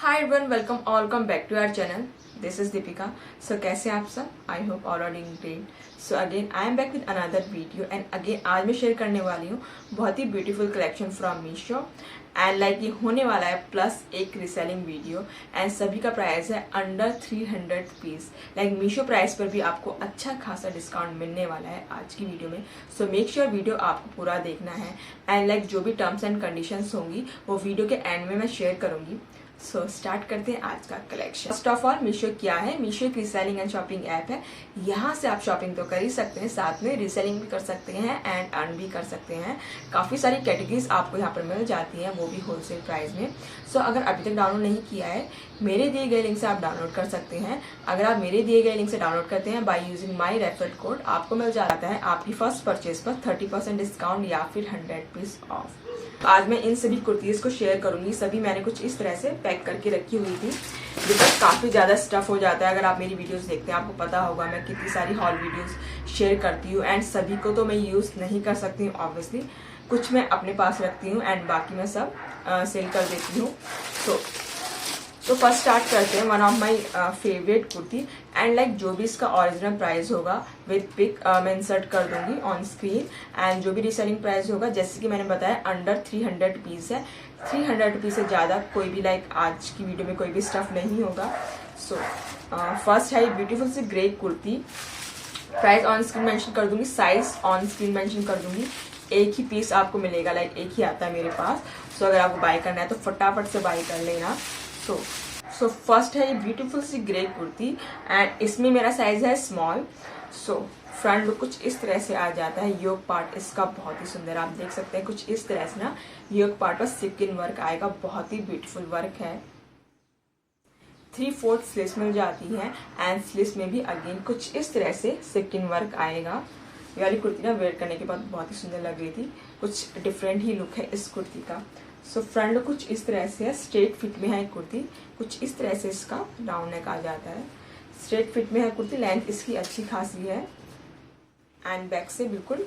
Hi everyone, welcome back to our channel. This is Deepika. So कैसे हैं आप सब? I hope all are doing great. So again I am back with another video and again आज मैं share करने वाली हूँ बहुत ही beautiful collection from Meesho and like ये होने वाला है प्लस एक रीसेलिंग वीडियो एंड सभी का प्राइस है under 300 rupees. Like Meesho price पर भी आपको अच्छा खासा डिस्काउंट मिलने वाला है आज की वीडियो में। सो मेक श्योर वीडियो आपको पूरा देखना है एंड लाइक जो भी टर्म्स एंड कंडीशंस होंगी वो वीडियो के एंड में मैं शेयर करूंगी। सो स्टार्ट करते हैं आज का collection. First of all Meesho क्या है? मीशो एक रीसेलिंग एंड शॉपिंग ऐप है। यहाँ से आप शॉपिंग तो कर ही सकते हैं, साथ में रीसेलिंग भी कर सकते हैं एंड अर्न भी कर सकते हैं। काफ़ी सारी कैटेगरीज आपको यहाँ पर मिल जाती हैं, वो भी होलसेल प्राइस में। सो अगर अभी तक डाउनलोड नहीं किया है, मेरे दिए गए लिंक से आप डाउनलोड कर सकते हैं। अगर आप मेरे दिए गए लिंक से डाउनलोड करते हैं by using my referral code, आपको मिल जाता है आपकी फर्स्ट परचेज पर 30% डिस्काउंट या फिर 100 रुपीज ऑफ। आज मैं इन सभी कुर्तीज को शेयर करूंगी। सभी मैंने कुछ इस तरह से पैक करके रखी हुई थी बिकॉज काफ़ी ज़्यादा स्टफ हो जाता है। अगर आप मेरी वीडियोस देखते हैं आपको पता होगा मैं कितनी सारी हॉल वीडियोस शेयर करती हूँ एंड सभी को तो मैं यूज़ नहीं कर सकती हूँ ऑब्वियसली। कुछ मैं अपने पास रखती हूँ एंड बाकी मैं सब सेल कर देती हूँ। तो फर्स्ट स्टार्ट करते हैं one of my favourite kurti and like जो भी इसका ओरिजिनल प्राइस होगा विद पिक मैं इंसर्ट कर दूंगी ऑन स्क्रीन एंड जो भी रीसेलिंग प्राइस होगा जैसे कि मैंने बताया अंडर 300 रुपीज़ है। 300 रुपीज़ से ज़्यादा कोई भी लाइक आज की वीडियो में कोई भी स्टफ नहीं होगा। सो फर्स्ट है beautiful sea grey kurti. Price on screen mention कर दूंगी, साइज ऑन स्क्रीन मेंशन कर दूंगी। एक ही पीस आपको मिलेगा, लाइक एक ही आता है मेरे पास। सो अगर आपको बाय करना है तो फटाफट से बाय कर लेना। सो फर्स्ट है ये beautiful sea grey kurti and इसमें मेरा साइज है स्मॉल। सो फ्रंट लुक कुछ इस तरह से आ जाता है। योक पार्ट इसका बहुत ही सुंदर, आप देख सकते हैं कुछ इस तरह से ना योक पार्ट पर सिक्विन वर्क आएगा, बहुत ही ब्यूटीफुल वर्क है। 3/4 स्लीव्स मिल जाती है एंड स्लीव्स में भी अगेन कुछ इस तरह से सिक्विन वर्क आएगा। ये वाली कुर्ती ना वेयर करने के बाद बहुत ही सुंदर लग रही थी। कुछ डिफरेंट ही लुक है इस कुर्ती का। सो फ्रंट लुक कुछ इस तरह से है, स्ट्रेट फिट में है कुर्ती। कुछ इस तरह से इसका राउंड नेक आ जाता है, स्ट्रेट फिट में है कुर्ती। लेंथ इसकी अच्छी खासी है एंड बैक से बिल्कुल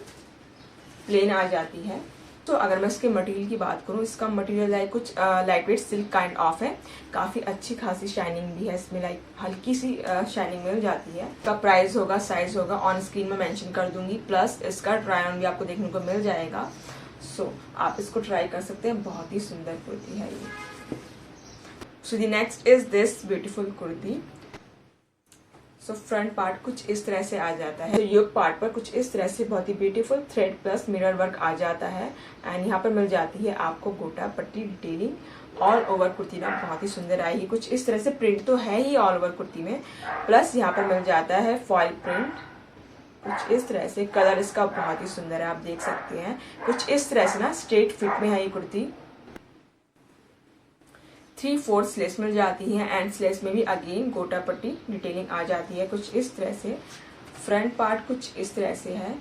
प्लेन आ जाती है। तो अगर मैं इसके मटेरियल की बात करूँ, इसका मटेरियल लाइक कुछ light weight silk kind of है। काफ़ी अच्छी खासी शाइनिंग भी है इसमें, लाइक हल्की सी शाइनिंग मिल जाती है। इसका प्राइस होगा, साइज होगा ऑन स्क्रीन में मेंशन कर दूंगी, प्लस इसका ट्राई ऑन भी आपको देखने को मिल जाएगा। सो आप इसको ट्राई कर सकते हैं, बहुत ही सुंदर कुर्ती है ये। सो the next is this beautiful kurti. So front part कुछ इस तरह से आ जाता है। योक पार्ट पर कुछ इस तरह से बहुत ही beautiful thread plus mirror work आ जाता है एंड यहाँ पर मिल जाती है आपको गोटा पट्टी डिटेलिंग। ऑल ओवर कुर्ती ना बहुत ही सुंदर आएगी। कुछ इस तरह से प्रिंट तो है ही ऑल ओवर कुर्ती में, प्लस यहाँ पर मिल जाता है फॉइल प्रिंट कुछ इस तरह से। कलर इसका बहुत ही सुंदर है, आप देख सकते हैं कुछ इस तरह से ना स्ट्रेट फिट में है ये कुर्ती। 3/4 स्लीव्स मिल जाती है एंड स्लीव्स में भी अगेन गोटा पट्टी डिटेलिंग आ जाती है कुछ इस तरह से। फ्रंट पार्ट कुछ इस तरह से है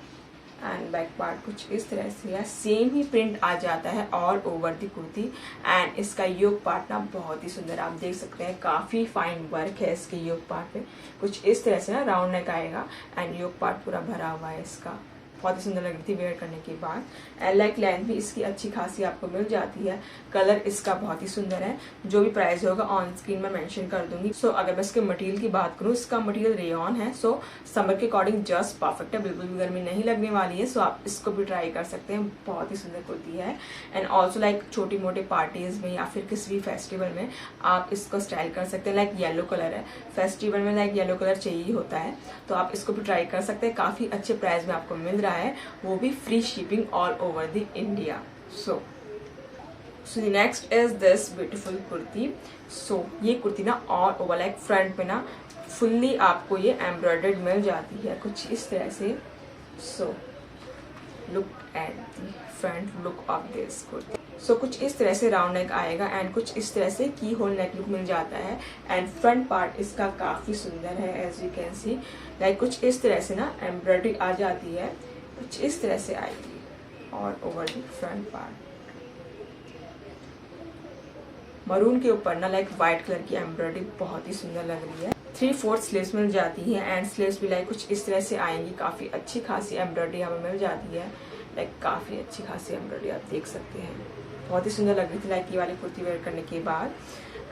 एंड बैक पार्ट कुछ इस तरह से है। सेम ही प्रिंट आ जाता है all over the kurti and इसका योक पार्ट ना बहुत ही सुंदर, आप देख सकते हैं काफ़ी फाइन वर्क है इसके योक पार्ट पे। कुछ इस तरह से ना राउंड नेक आएगा एंड योक पार्ट पूरा भरा हुआ है इसका। बहुत ही सुंदर लग रही थी वेयर करने के बाद एंड लाइक लेंथ भी इसकी अच्छी खासी आपको मिल जाती है। कलर इसका बहुत ही सुंदर है। जो भी प्राइस होगा ऑन स्क्रीन में मेंशन कर दूंगी। सो अगर मैं इसके मटेरियल की बात करूँ, इसका मटेरियल रेयॉन है। सो समर के अकॉर्डिंग जस्ट परफेक्ट है, बिल्कुल भी गर्मी नहीं लगने वाली है। सो आप इसको भी ट्राई कर सकते हैं, बहुत ही सुंदर कुर्ती है एंड ऑल्सो लाइक छोटी मोटी पार्टीज में या फिर किसी भी फेस्टिवल में आप इसको स्टाइल कर सकते हैं। लाइक येलो कलर है, फेस्टिवल में लाइक येलो कलर चाहिए होता है तो आप इसको भी ट्राई कर सकते हैं। काफ़ी अच्छे प्राइस में आपको मिल रहा है, वो भी free shipping all over the India. So the next is this beautiful kurti. So ये कुर्ती ना ऑल ओवर लाइक फ्रंट पे ना फुल्ली आपको ये एम्ब्रॉयडर्ड मिल जाती है कुछ इस तरह से। So look at the front look of this kurti. So कुछ इस तरह से राउंड नेक आएगा एंड कुछ इस तरह से की होल नेक लुक मिल जाता है एंड फ्रंट पार्ट इसका काफ़ी सुंदर है as you can see. Like कुछ इस तरह से ना एम्ब्रॉयडरी आ जाती है, कुछ इस तरह से आएगी all over the front part. Maroon के ऊपर ना लाइक व्हाइट कलर की एम्ब्रॉयडरी बहुत ही सुंदर लग रही है। 3/4 स्लीव्स मिल जाती है एंड स्लीव्स भी लाइक कुछ इस तरह से आएंगी। काफ़ी अच्छी खासी एम्ब्रॉयडरी हमें मिल जाती है, लाइक काफ़ी अच्छी खासी एम्ब्रॉयडरी आप देख सकते हैं। बहुत ही सुंदर लग रही थी लाइक ये वाली कुर्ती वेयर करने के बाद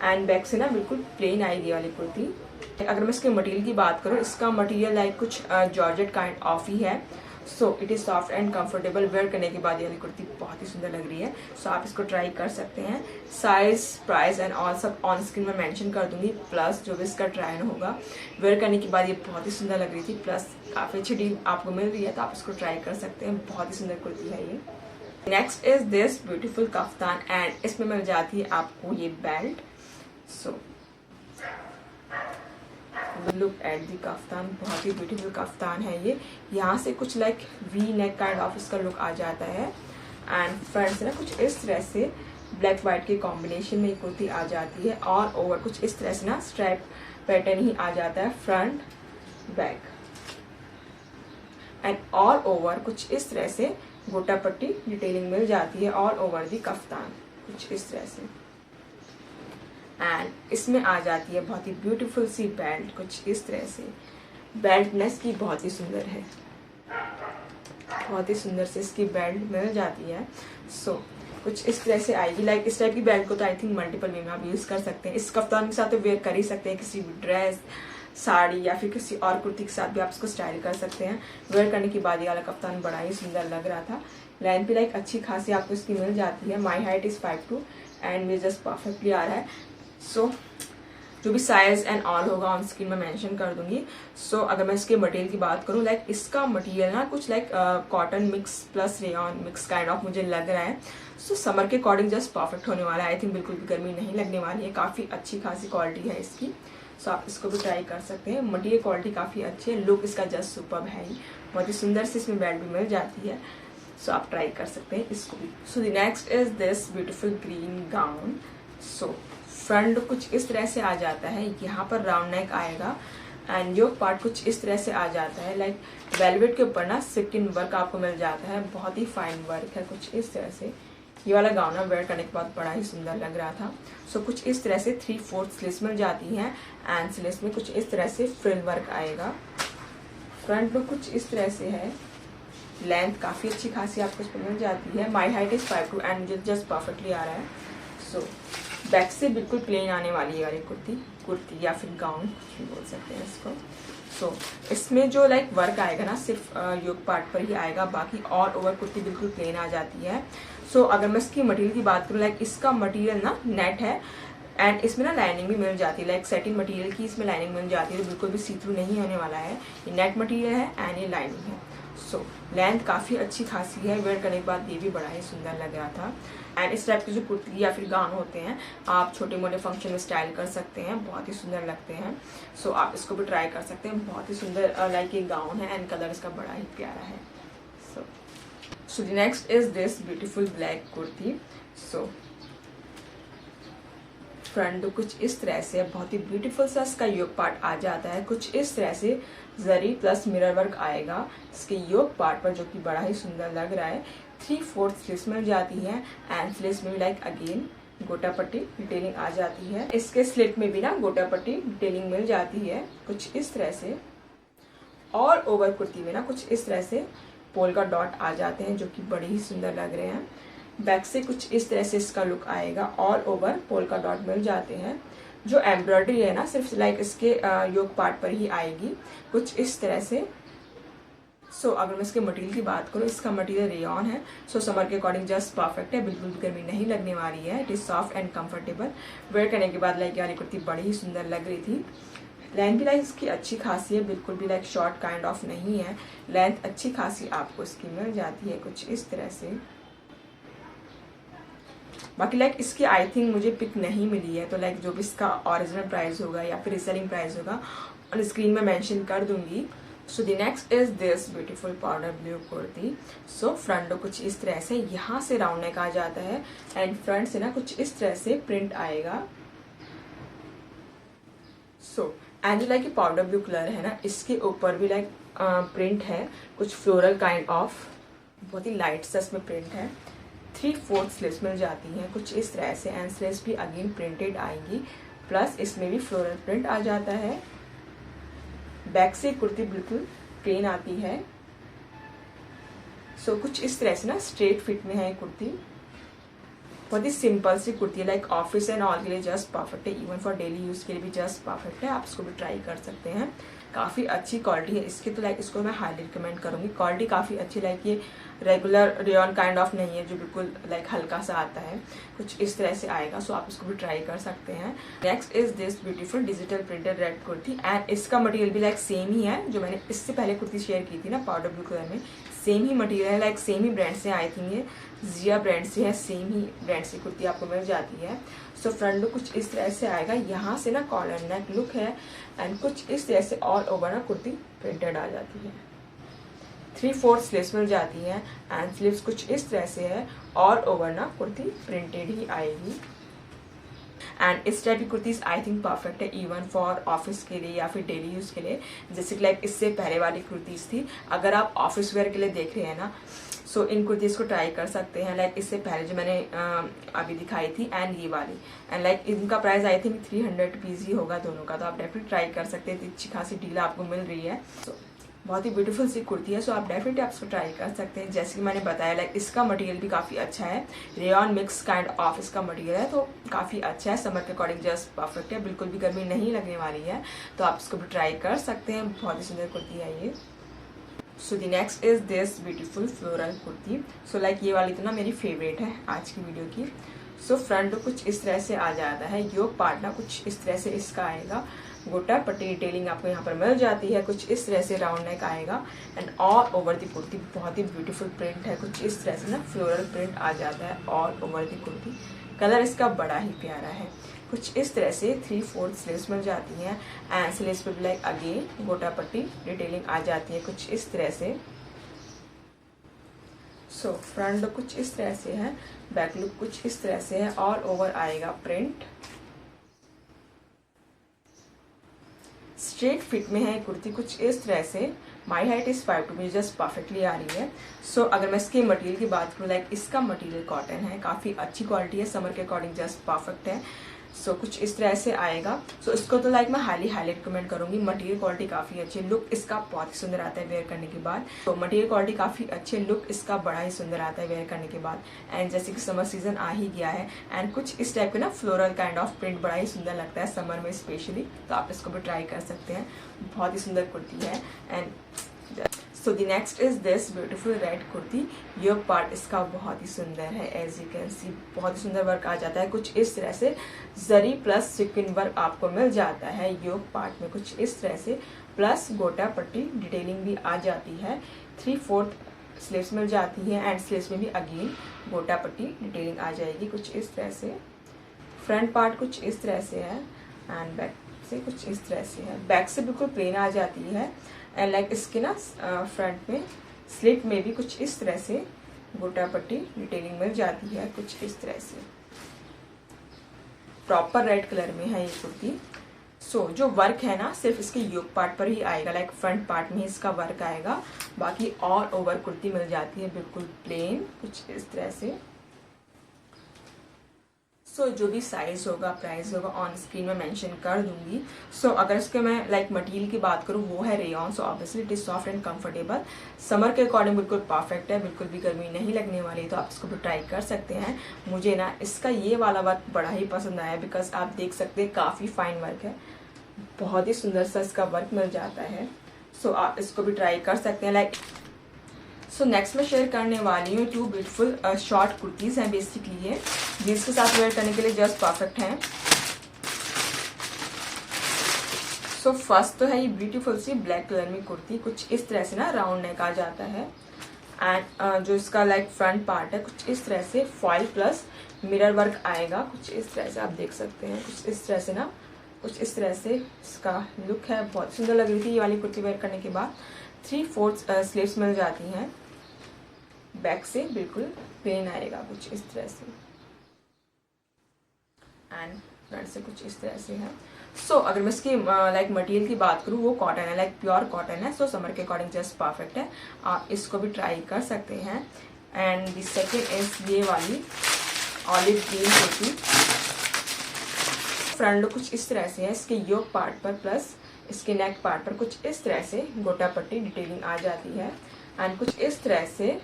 एंड बैक से ना बिल्कुल प्लेन आएगी ये वाली कुर्ती। अगर मैं इसके मटेरियल की बात करूँ, इसका मटेरियल लाइक कुछ जॉर्जेट काइंड ऑफ ही है। So it is soft and comfortable. Wear करने के बाद ये वाली कुर्ती बहुत ही सुंदर लग रही है। सो आप इसको ट्राई कर सकते हैं। साइज, प्राइस एंड ऑल सब ऑन स्क्रीन में मेंशन कर दूंगी, प्लस जो भी इसका ट्राई ऑन होगा। वेयर करने के बाद ये बहुत ही सुंदर लग रही थी, प्लस काफ़ी अच्छी डील आपको मिल रही है, तो आप इसको ट्राई कर सकते हैं। बहुत ही सुंदर कुर्ती है ये। Next is this beautiful kaftan and इसमें मिल जाती है आपको ये belt. So look at the kaftan, बहुत ही ब्यूटीफुल कफ्तान है ये। यहाँ से कुछ like V neck kind of इसका लुक आ जाता है एंड फ्रंट से ना कुछ इस तरह से ब्लैक वाइट के कॉम्बिनेशन में कुर्ती आ जाती है। और ओवर कुछ इस तरह से ना स्ट्राइप पैटर्न ही आ जाता है front back and all over कुछ इस तरह से गोटा पट्टी डिटेलिंग मिल जाती है ऑल ओवर दी कफ्तान, कुछ इस तरह से। एंड इसमें आ जाती है बहुत ही ब्यूटीफुल सी बेल्ट, कुछ इस तरह से। बेल्ट नेस की बहुत ही सुंदर है, बहुत ही सुंदर से इसकी बेल्ट मिल जाती है। सो कुछ इस तरह से आएगी। लाइक इस टाइप की बेल्ट को तो आई थिंक मल्टीपल वे में आप यूज कर सकते हैं। इस कफ्तान के साथ तो वेयर कर ही सकते हैं, किसी भी ड्रेस, साड़ी या फिर किसी और कुर्ती के साथ भी आप इसको स्टाइल कर सकते हैं। वेयर करने के बाद ये वाला कफ्तान बड़ा ही सुंदर लग रहा था। लेंथ भी लाइक अच्छी खासी आपको इसकी मिल जाती है। माई हाइट इज 5'2" एंड मुझे जस्ट परफेक्टली आ रहा है। सो जो भी साइज एंड ऑल होगा ऑन स्क्रीन में मेंशन कर दूंगी। सो अगर मैं इसके मटेरियल की बात करूँ, लाइक इसका मटेरियल ना कुछ like cotton mix plus rayon mix kind of मुझे लग रहा है। सो समर के अकॉर्डिंग जस्ट परफेक्ट होने वाला है। आई थिंक बिल्कुल भी गर्मी नहीं लगने वाली है। काफ़ी अच्छी खासी क्वालिटी है इसकी। सो आप इसको भी ट्राई कर सकते हैं। मटेरियल क्वालिटी काफ़ी अच्छी है, लुक इसका जस्ट सुपर्ब है ही। बहुत ही सुंदर से इसमें बेल्ट भी मिल जाती है। सो आप ट्राई कर सकते हैं इसको भी। सो the next is this beautiful green gown. So front कुछ इस तरह से आ जाता है, यहाँ पर राउंड नेक आएगा एंड योक पार्ट कुछ इस तरह से आ जाता है। लाइक वेलवेट के ऊपर ना सिक्किन वर्क आपको मिल जाता है, बहुत ही फाइन वर्क है कुछ इस तरह से। ये वाला गाउन वेयर करने के बाद बड़ा ही सुंदर लग रहा था। सो कुछ इस तरह से 3/4 स्लीव्स मिल जाती हैं एंड स्लीव्स में कुछ इस तरह से फ्रिल वर्क आएगा। फ्रंट लुक कुछ इस तरह से है। लेंथ काफ़ी अच्छी खासी आपको इस पर मिल जाती है। माई हाइट इज 5'2" एंड मुझे जस्ट परफेक्टली आ रहा है। सो बैक से बिल्कुल प्लेन आने वाली है वाली कुर्ती या फिर गाउन बोल सकते हैं इसको। सो इसमें जो लाइक वर्क आएगा ना सिर्फ योक पार्ट पर ही आएगा, बाकी ऑल ओवर कुर्ती बिल्कुल प्लेन आ जाती है। सो अगर मैं इसकी मटेरियल की बात करूँ, लाइक इसका मटेरियल ना नेट है एंड इसमें ना लाइनिंग भी मिल जाती है। लाइक सेटिन मटेरियल की इसमें लाइनिंग मिल जाती है, तो बिल्कुल भी सी थ्रू नहीं होने वाला है। ये नेट मटेरियल है एंड ये लाइनिंग है। सो लेंथ काफ़ी अच्छी खासी है। वेयर करने के बाद ये भी बड़ा ही सुंदर लग रहा था। एंड इस टाइप के जो कुर्ती या फिर गाउन होते हैं आप छोटे मोटे फंक्शन में स्टाइल कर सकते हैं, बहुत ही सुंदर लगते हैं। सो आप इसको भी ट्राई कर सकते हैं। बहुत ही सुंदर लाइक ये गाउन है एंड कलर इसका बड़ा ही प्यारा है। सो the next is this beautiful black kurti. So front तो कुछ इस तरह से बहुत ही ब्यूटीफुल सा इसका योक पार्ट आ जाता है। कुछ इस तरह से जरी प्लस मिरर वर्क आएगा इसके योक पार्ट पर, जो कि बड़ा ही सुंदर लग रहा है। 3/4 स्लीव्स मिल जाती है एंड स्लीव्स में भी लाइक अगेन गोटा पट्टी डिटेलिंग आ जाती है। इसके स्लिट में भी ना गोटा पट्टी डिटेलिंग मिल जाती है कुछ इस तरह से। ऑल ओवर कुर्ती में ना कुछ इस तरह से पोल का डॉट आ जाते हैं, जो कि बड़े ही सुंदर लग रहे हैं। बैक से कुछ इस तरह से इसका लुक आएगा। ऑल ओवर पोल का डॉट मिल जाते हैं। जो एम्ब्रॉयडरी है ना सिर्फ लाइक इसके योक पार्ट पर ही आएगी कुछ इस तरह से। सो अगर मैं इसके मटेरियल की बात करूँ, इसका मटेरियल रेयॉन है। सो समर के अकॉर्डिंग जस्ट परफेक्ट है, बिल्कुल भी गर्मी नहीं लगने वाली है। It is soft and comfortable. Wear करने के बाद लाइक यार कुर्ती बड़ी ही सुंदर लग रही थी। लेंथ भी लाइक इसकी अच्छी खासी है, बिल्कुल भी लाइक शॉर्ट काइंड ऑफ नहीं है। लेंथ अच्छी खासी आपको इसकी मिल जाती है कुछ इस तरह से। बाकी लाइक इसकी आई थिंक मुझे पिक नहीं मिली है, तो लाइक जो भी इसका ओरिजिनल प्राइस होगा या फिर रीसेलिंग प्राइस होगा ऑन स्क्रीन में मेंशन कर दूंगी। सो the next is this beautiful powder blue kurti. So front कुछ इस तरह से यहाँ से राउंड नेक आ जाता है एंड फ्रंट से ना कुछ इस तरह से प्रिंट आएगा। सो एंड लाइक ये पाउडर ब्लू कलर है ना, इसके ऊपर भी लाइक प्रिंट है कुछ फ्लोरल काइंड ऑफ, बहुत ही लाइट सा इसमें प्रिंट है। 3/4 स्लीव्स मिल जाती हैं कुछ इस तरह से एंड स्लीव्स भी अगेन प्रिंटेड आएंगी, प्लस इसमें भी फ्लोरल प्रिंट आ जाता है। बैक से कुर्ती बिल्कुल प्लेन आती है। सो कुछ इस तरह से ना स्ट्रेट फिट में है कुर्ती। बहुत ही सिंपल सी कुर्ती है, लाइक ऑफिस एंड ऑल के लिए जस्ट परफेक्ट है, इवन फॉर डेली यूज़ के लिए भी जस्ट परफेक्ट है। आप इसको भी ट्राई कर सकते हैं। काफ़ी अच्छी क्वालिटी है इसकी, तो लाइक इसको मैं हाईली रिकमेंड करूँगी। क्वालिटी काफ़ी अच्छी, लाइक ये रेगुलर रेयॉन काइंड ऑफ नहीं है जो बिल्कुल लाइक हल्का सा आता है, कुछ इस तरह से आएगा। सो आप इसको भी ट्राई कर सकते हैं। Next is this beautiful digital printed red kurti, and इसका मटेरियल भी लाइक सेम ही है जो मैंने इससे पहले कुर्ती शेयर की थी ना पाउडर ब्लू कलर में, सेम ही मटेरियल है, लाइक सेम ही ब्रांड से आई थिंक ये जिया ब्रांड से है, सेम ही ब्रांड से कुर्ती आपको मिल जाती है। सो फ्रंट लुक कुछ इस तरह से आएगा, यहाँ से ना कॉलर नेक लुक है, एंड कुछ इस तरह से ऑल ओवर ना कुर्ती प्रिंटेड आ जाती है। 3/4 स्लीव्स मिल जाती है, एंड स्लीव्स कुछ इस तरह से है, ऑल ओवर ना कुर्ती प्रिंटेड ही आएगी। एंड इस टाइप की कुर्तीज आई थिंक परफेक्ट है इवन फॉर ऑफिस के लिए या फिर डेली यूज के लिए। जैसे कि लाइक इससे पहले वाली कुर्तीज थी, अगर आप ऑफिस वेयर के लिए देख रहे हैं ना, सो इन कुर्तीज को ट्राई कर सकते हैं। लाइक इससे पहले जो मैंने अभी दिखाई थी एंड ये वाली, एंड लाइक इनका प्राइस आई थिंक 300 रुपीज़ ही होगा दोनों का, तो आप डेफिनेटली ट्राई कर सकते हैं। अच्छी खासी डील आपको मिल रही है। सो बहुत ही ब्यूटीफुल सी कुर्ती है, सो आप डेफिनेटली आप इसको ट्राई कर सकते हैं। जैसे कि मैंने बताया, लाइक इसका मटेरियल भी काफ़ी अच्छा है, रेयॉन मिक्स काइंड ऑफ इसका मटेरियल है, तो काफ़ी अच्छा है। समर के अकॉर्डिंग जस्ट परफेक्ट है, बिल्कुल भी गर्मी नहीं लगने वाली है, तो आप इसको भी ट्राई कर सकते हैं। बहुत ही सुंदर कुर्ती है ये। सो the next is this beautiful floral kurti. So like ये वाली तो ना मेरी फेवरेट है आज की वीडियो की। सो फ्रंट कुछ इस तरह से आ जाता है, योक पार्ट ना कुछ इस तरह से इसका आएगा, गोटा पट्टी डिटेलिंग आपको यहाँ पर मिल जाती है, कुछ इस तरह से राउंड नेक आएगा, and all over the kurti बहुत ही ब्यूटीफुल प्रिंट है, कुछ इस तरह से ना फ्लोरल प्रिंट आ जाता है all over the kurti. Colour इसका बड़ा ही प्यारा है, कुछ इस तरह से 3/4 स्लीव्स मिल जाती हैं, एंड स्लीव्स पे भी लाइक अगेन गोटा पट्टी डिटेलिंग आ जाती है कुछ इस तरह से। सो फ्रंट लुक कुछ इस तरह से है, बैक लुक कुछ इस तरह से है, ऑल ओवर आएगा प्रिंट। स्ट्रेट फिट में है कुर्ती कुछ इस तरह से। माई हाइट इज 5'2", मुझे जस्ट परफेक्टली आ रही है। सो अगर मैं इसके मटेरियल की बात करूँ, लाइक इसका मटेरियल कॉटन है, काफ़ी अच्छी क्वालिटी है, समर के अकॉर्डिंग जस्ट परफेक्ट है। सो कुछ इस तरह से आएगा। सो इसको तो लाइक मैं हाईली रिकमेंड करूंगी। मटेरियल क्वालिटी काफ़ी अच्छी है, लुक इसका बहुत ही सुंदर आता है वेयर करने के बाद। तो मटेरियल क्वालिटी काफ़ी अच्छी है, लुक इसका बड़ा ही सुंदर आता है वेयर करने के बाद। एंड जैसे कि समर सीजन आ ही गया है, एंड कुछ इस टाइप के ना फ्लोरल काइंड ऑफ प्रिंट बड़ा ही सुंदर लगता है समर में स्पेशली, तो आप इसको भी ट्राई कर सकते हैं। बहुत ही सुंदर कुर्ती है। And so the next is this beautiful red kurti. Yoke part इसका बहुत ही सुंदर है, एज यू कैन सी बहुत ही सुंदर वर्क आ जाता है, कुछ इस तरह से जरी प्लस सिक्विन वर्क आपको मिल जाता है योक पार्ट में, कुछ इस तरह से, प्लस गोटा पट्टी डिटेलिंग भी आ जाती है। 3/4 स्लीव्स मिल जाती है, एंड स्लीव्स में भी अगेन गोटा पट्टी डिटेलिंग आ जाएगी कुछ इस तरह से। फ्रंट पार्ट कुछ इस तरह से है, एंड बैक से कुछ इस तरह से है, बैक से बिल्कुल प्लेन आ जाती है। एंड लाइक इसके ना फ्रंट में स्लिट में भी कुछ इस तरह से गोटा पट्टी डिटेलिंग मिल जाती है कुछ इस तरह से। प्रॉपर रेड कलर में है ये कुर्ती। सो जो वर्क है ना सिर्फ इसके योक पार्ट पर ही आएगा, लाइक फ्रंट पार्ट में ही इसका वर्क आएगा, बाकी ऑल ओवर कुर्ती मिल जाती है बिल्कुल प्लेन कुछ इस तरह से। सो जो भी साइज होगा प्राइस होगा ऑन स्क्रीन में मेंशन कर दूंगी। सो अगर इसके मैं लाइक मटेरियल की बात करूँ, वो है rayon, so obviously it is soft and comfortable, summer के अकॉर्डिंग बिल्कुल परफेक्ट है, बिल्कुल भी गर्मी नहीं लगने वाली, तो आप इसको भी ट्राई कर सकते हैं। मुझे ना इसका ये वाला वर्क बड़ा ही पसंद आया, बिकॉज आप देख सकते हैं काफ़ी फाइन वर्क है, बहुत ही सुंदर सा इसका वर्क मिल जाता है। सो आप इसको भी ट्राई कर सकते हैं। लाइक सो नेक्स्ट मैं शेयर करने वाली हूँ 2 ब्यूटीफुल शॉर्ट कुर्तीज हैं बेसिकली ये, जीन्स के साथ वेयर करने के लिए जस्ट परफेक्ट हैं। सो फर्स्ट तो है ये ब्यूटीफुल सी ब्लैक कलर में कुर्ती, कुछ इस तरह से ना राउंड नेक आ जाता है, एंड जो इसका लाइक फ्रंट पार्ट है कुछ इस तरह से फॉइल प्लस मिरर वर्क आएगा, कुछ इस तरह से आप देख सकते हैं, कुछ इस तरह से ना, कुछ इस तरह से इसका लुक है। बहुत सुंदर लग रही थी ये वाली कुर्ती वेयर करने के बाद। 3/4 स्लीव्स मिल जाती हैं, बैक से बिल्कुल प्लेन आएगा कुछ इस तरह से, एंड फ्रंट से कुछ इस तरह से है। सो अगर मैं इसकी लाइक मटेरियल की बात करूँ, वो कॉटन है, लाइक प्योर कॉटन है, सो समर के अकॉर्डिंग जस्ट परफेक्ट है, आप इसको भी ट्राई कर सकते हैं। एंड द सेकेंड इज ये वाली olive green kurti. Front look कुछ इस तरह से है, इसके योक पार्ट पर प्लस इसके नेक पार्ट पर कुछ इस तरह से गोटा पट्टी डिटेलिंग आ जाती है, एंड कुछ इस तरह से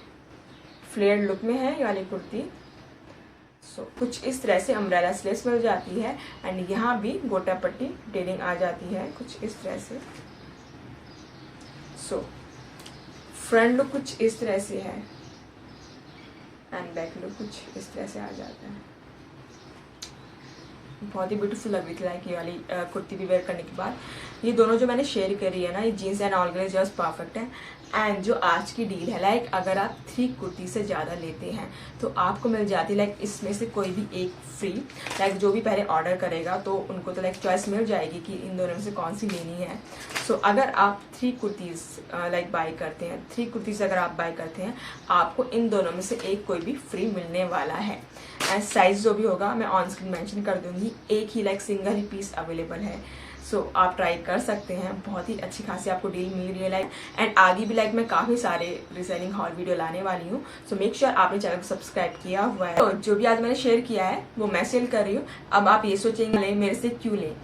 फ्लेयर्ड लुक में है ये वाली कुर्ती। कुछ इस तरह से अम्ब्रेला स्लीव्स मिल जाती है एंड यहाँ भी गोटा पट्टी डिटेलिंग आ जाती है कुछ इस तरह से। फ्रंट लुक कुछ इस तरह से है एंड बैक लुक कुछ इस तरह से आ जाता है। बहुत ही ब्यूटीफुल लग रही थी लाइक ये वाली कुर्ती भी वेयर करने के बाद। ये दोनों जो मैंने शेयर करी है ना, ये जीन्स एंड ऑल के लिए जस्ट परफेक्ट है। एंड जो आज की डील है, लाइक अगर आप 3 कुर्ती से ज़्यादा लेते हैं तो आपको मिल जाती है लाइक इसमें से कोई भी एक फ्री। लाइक जो भी पहले ऑर्डर करेगा तो उनको तो लाइक चॉइस मिल जाएगी कि इन दोनों में से कौन सी लेनी है। अगर आप 3 कुर्तीज़ लाइक बाई करते हैं, 3 कुर्तीज़ अगर आप बाई करते हैं, आपको इन दोनों में से एक कोई भी फ्री मिलने वाला है। एंड साइज जो भी होगा मैं ऑन स्क्रीन मेंशन कर दूंगी। एक ही लाइक सिंगल ही पीस अवेलेबल है। आप ट्राई कर सकते हैं। बहुत ही अच्छी खासी आपको डील मिल रही है लाइक। एंड आगे भी लाइक मैं काफ़ी सारे रीसेलिंग हॉल वीडियो लाने वाली हूँ। मेक श्योर आपने चैनल को सब्सक्राइब किया हुआ है। तो जो भी आज मैंने शेयर किया है वो मैं सेल कर रही हूँ। अब आप ये सोचेंगे ले मेरे से क्यों लें।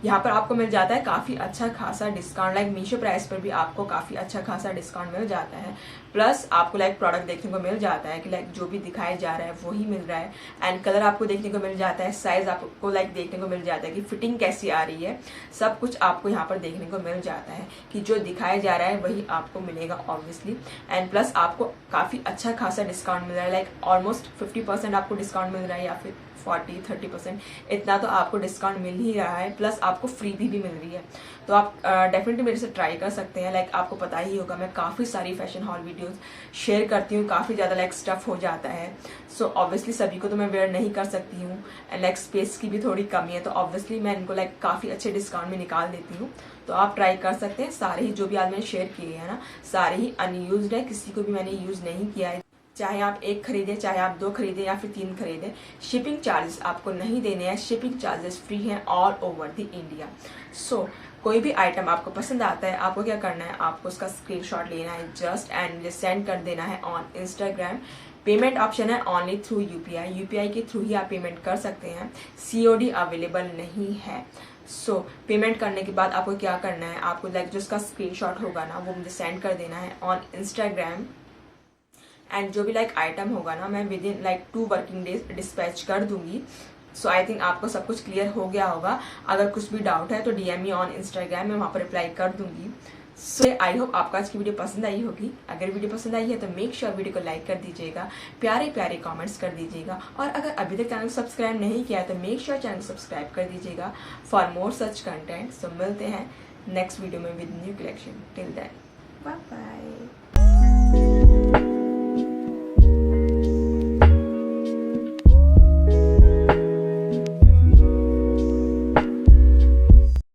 यहाँ पर आपको मिल जाता है काफ़ी अच्छा खासा डिस्काउंट। लाइक मीशो प्राइस पर भी आपको काफ़ी अच्छा खासा डिस्काउंट मिल जाता है। प्लस आपको लाइक प्रोडक्ट देखने को मिल जाता है कि लाइक जो भी दिखाया जा रहा है वही मिल रहा है। एंड कलर आपको देखने को मिल जाता है, साइज आपको लाइक देखने को मिल जाता है कि फिटिंग कैसी आ रही है। सब कुछ आपको यहाँ पर देखने को मिल जाता है कि जो दिखाया जा रहा है वही आपको मिलेगा ऑब्वियसली। एंड प्लस आपको काफ़ी अच्छा खासा डिस्काउंट मिल रहा है। लाइक ऑलमोस्ट 50% आपको डिस्काउंट मिल रहा है या फिर 40-30%, इतना तो आपको डिस्काउंट मिल ही रहा है। प्लस आपको फ्री भी मिल रही है। तो आप डेफिनेटली मेरे से ट्राई कर सकते हैं। लाइक आपको पता ही होगा मैं काफ़ी सारी फैशन हॉल वीडियोस शेयर करती हूँ। काफ़ी ज़्यादा लाइक स्टफ हो जाता है। ऑब्वियसली सभी को तो मैं वेयर नहीं कर सकती हूँ एंड लाइक स्पेस की भी थोड़ी कमी है। तो ऑब्वियसली मैं इनको लाइक काफ़ी अच्छे डिस्काउंट में निकाल देती हूँ। तो आप ट्राई कर सकते हैं। सारे ही जो भी आज मैंने शेयर किए हैं ना, सारे ही अनयूज्ड है, किसी को भी मैंने यूज़ नहीं किया है। चाहे आप 1 खरीदें, चाहे आप 2 खरीदें या फिर 3 खरीदें, शिपिंग चार्जेस आपको नहीं देने हैं। शिपिंग चार्जेस फ्री हैं ऑल ओवर द इंडिया। कोई भी आइटम आपको पसंद आता है, आपको क्या करना है, आपको उसका स्क्रीनशॉट लेना है जस्ट एंड मुझे सेंड कर देना है ऑन इंस्टाग्राम। पेमेंट ऑप्शन है ओनली थ्रू यूपीआई के थ्रू ही आप पेमेंट कर सकते हैं। सीओडी अवेलेबल नहीं है। पेमेंट करने के बाद आपको क्या करना है, आपको लाइक जो उसका स्क्रीनशॉट होगा ना वो मुझे सेंड कर देना है ऑन इंस्टाग्राम। एंड जो भी लाइक आइटम होगा ना, मैं with in like 2 working days dispatch कर दूंगी। आई थिंक आपको सब कुछ क्लियर हो गया होगा। अगर कुछ भी डाउट है तो DM मी ऑन इंस्टाग्राम, मैं वहाँ पर रिप्लाई कर दूंगी। आई होप आपको आज की वीडियो पसंद आई होगी। अगर वीडियो पसंद आई है तो मेक श्योर वीडियो को लाइक कर दीजिएगा, प्यारे प्यारे कमेंट्स कर दीजिएगा। और अगर अभी तक चैनल को सब्सक्राइब नहीं किया है तो मेक श्योर चैनल को सब्सक्राइब कर दीजिएगा फॉर मोर सच कंटेंट। मिलते हैं नेक्स्ट वीडियो में with new collection. Till then bye bye.